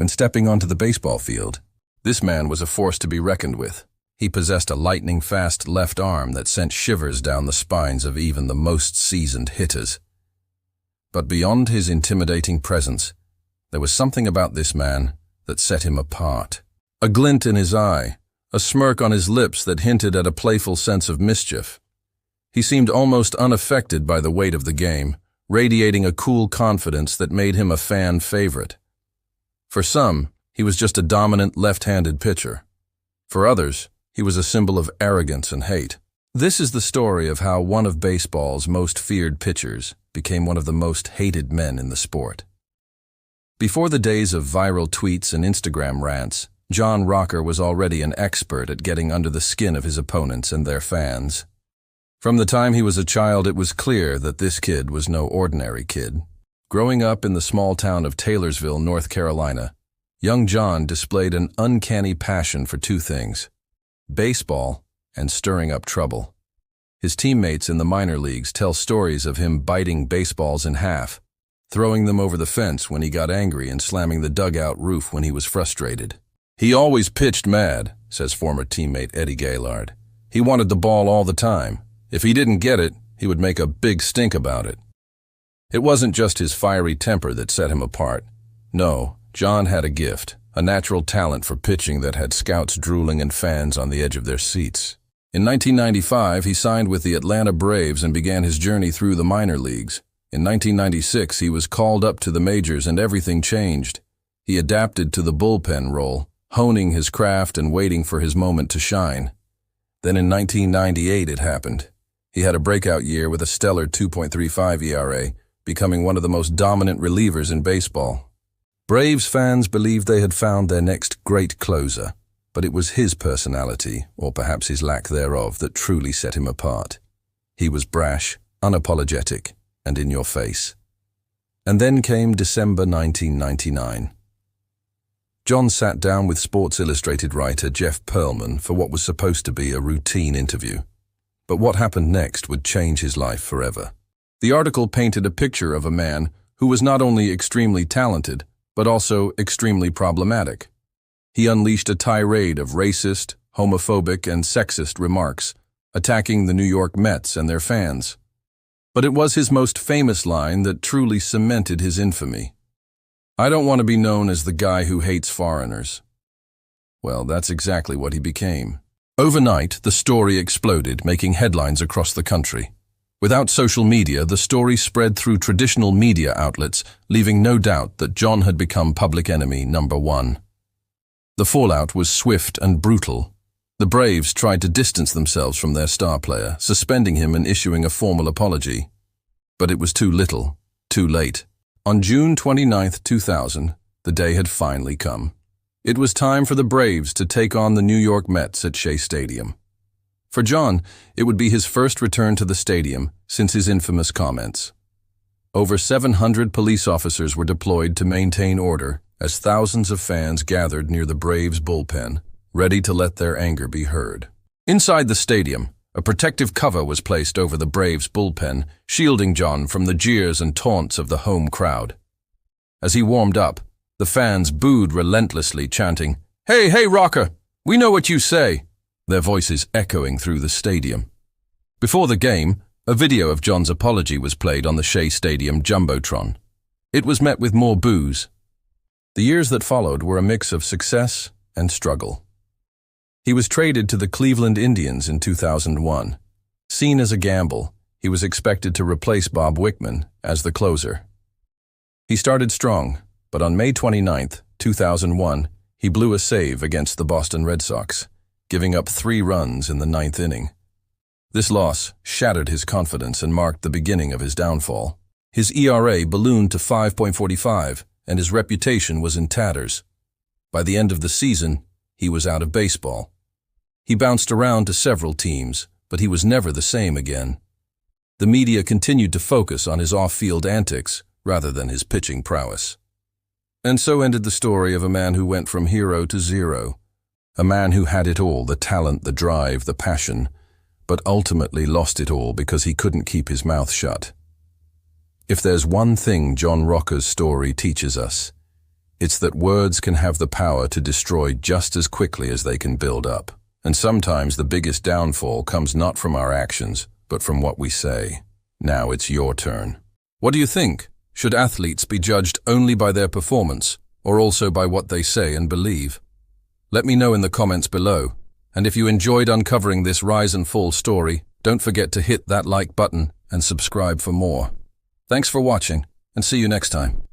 When stepping onto the baseball field, this man was a force to be reckoned with. He possessed a lightning-fast left arm that sent shivers down the spines of even the most seasoned hitters. But beyond his intimidating presence, there was something about this man that set him apart. A glint in his eye, a smirk on his lips that hinted at a playful sense of mischief. He seemed almost unaffected by the weight of the game, radiating a cool confidence that made him a fan favorite. For some, he was just a dominant left-handed pitcher. For others, he was a symbol of arrogance and hate. This is the story of how one of baseball's most feared pitchers became one of the most hated men in the sport. Before the days of viral tweets and Instagram rants, John Rocker was already an expert at getting under the skin of his opponents and their fans. From the time he was a child, it was clear that this kid was no ordinary kid. Growing up in the small town of Taylorsville, North Carolina, young John displayed an uncanny passion for two things: baseball and stirring up trouble. His teammates in the minor leagues tell stories of him biting baseballs in half, throwing them over the fence when he got angry and slamming the dugout roof when he was frustrated. "He always pitched mad," says former teammate Eddie Gaylord. "He wanted the ball all the time. If he didn't get it, he would make a big stink about it." It wasn't just his fiery temper that set him apart. No, John had a gift, a natural talent for pitching that had scouts drooling and fans on the edge of their seats. In 1995, he signed with the Atlanta Braves and began his journey through the minor leagues. In 1996, he was called up to the majors and everything changed. He adapted to the bullpen role, honing his craft and waiting for his moment to shine. Then in 1998, it happened. He had a breakout year with a stellar 2.35 ERA, becoming one of the most dominant relievers in baseball. Braves fans believed they had found their next great closer, but it was his personality, or perhaps his lack thereof, that truly set him apart. He was brash, unapologetic, and in your face. And then came December 1999. John sat down with Sports Illustrated writer Jeff Pearlman for what was supposed to be a routine interview. But what happened next would change his life forever. The article painted a picture of a man who was not only extremely talented, but also extremely problematic. He unleashed a tirade of racist, homophobic, and sexist remarks, attacking the New York Mets and their fans. But it was his most famous line that truly cemented his infamy. "I don't want to be known as the guy who hates foreigners." Well, that's exactly what he became. Overnight, the story exploded, making headlines across the country. Without social media, the story spread through traditional media outlets, leaving no doubt that John had become public enemy number one. The fallout was swift and brutal. The Braves tried to distance themselves from their star player, suspending him and issuing a formal apology. But it was too little, too late. On June 29, 2000, the day had finally come. It was time for the Braves to take on the New York Mets at Shea Stadium. For John, it would be his first return to the stadium since his infamous comments. Over 700 police officers were deployed to maintain order as thousands of fans gathered near the Braves' bullpen, ready to let their anger be heard. Inside the stadium, a protective cover was placed over the Braves' bullpen, shielding John from the jeers and taunts of the home crowd. As he warmed up, the fans booed relentlessly, chanting, "Hey, hey, Rocker, we know what you say," their voices echoing through the stadium. Before the game, a video of John's apology was played on the Shea Stadium Jumbotron. It was met with more boos. The years that followed were a mix of success and struggle. He was traded to the Cleveland Indians in 2001. Seen as a gamble, he was expected to replace Bob Wickman as the closer. He started strong, but on May 29, 2001, he blew a save against the Boston Red Sox, giving up 3 runs in the 9th inning. This loss shattered his confidence and marked the beginning of his downfall. His ERA ballooned to 5.45, and his reputation was in tatters. By the end of the season, he was out of baseball. He bounced around to several teams, but he was never the same again. The media continued to focus on his off-field antics rather than his pitching prowess. And so ended the story of a man who went from hero to zero. A man who had it all, the talent, the drive, the passion, but ultimately lost it all because he couldn't keep his mouth shut. If there's one thing John Rocker's story teaches us, It's that words can have the power to destroy just as quickly as they can build up. And sometimes the biggest downfall comes not from our actions, but from what we say. Now it's your turn. What do you think? Should athletes be judged only by their performance, or also by what they say and believe? Let me know in the comments below. And if you enjoyed uncovering this rise and fall story, don't forget to hit that like button and subscribe for more. Thanks for watching, and see you next time.